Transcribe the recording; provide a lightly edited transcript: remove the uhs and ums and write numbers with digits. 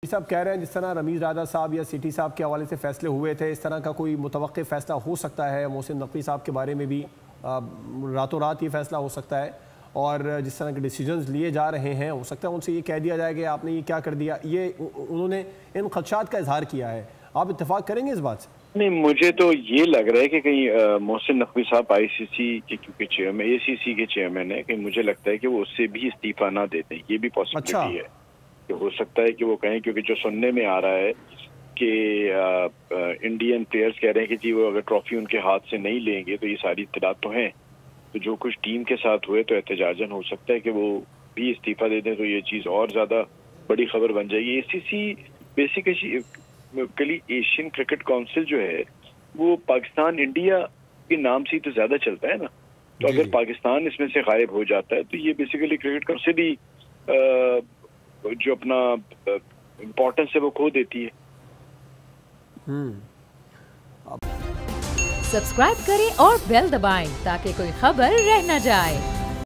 साहब कह रहे हैं जिस तरह रमीज़ राजा साहब या सिटी साहब के हवाले से फैसले हुए थे, इस तरह का कोई मुतवक्किल फैसला हो सकता है। मोहसिन नकवी साहब के बारे में भी रातों रात ये फैसला हो सकता है, और जिस तरह के डिसीजंस लिए जा रहे हैं हो सकता है उनसे ये कह दिया जाए कि आपने ये क्या कर दिया। ये उन्होंने इन खदशात का इजहार किया है। आप इत्तेफाक करेंगे इस बात से? नहीं, मुझे तो ये लग रहा है कि कहीं मोहसिन नकवी साहब आईसीसी के क्योंकि चेयरमैन एसीसी के चेयरमैन है, कहीं मुझे लगता है कि वो उससे भी इस्तीफा ना देते हैं। ये भी पॉसिबिलिटी है कि हो सकता है कि वो कहें, क्योंकि जो सुनने में आ रहा है कि इंडियन प्लेयर्स कह रहे हैं कि जी वो अगर ट्रॉफी उनके हाथ से नहीं लेंगे तो ये सारी इत्तलात तो हैं, तो जो कुछ टीम के साथ हुए तो एहतजाजन हो सकता है कि वो भी इस्तीफा दे दें, तो ये चीज़ और ज़्यादा बड़ी खबर बन जाएगी। ACC basically Asian cricket council जो है वो पाकिस्तान इंडिया के नाम से ही तो ज़्यादा चलता है ना, तो अगर पाकिस्तान इसमें से गायब हो जाता है तो ये बेसिकली क्रिकेट काउंसिल ही जो अपना इम्पोर्टेंस है वो खो देती है। सब्सक्राइब करें और बेल दबाएं ताकि कोई खबर रह न जाए।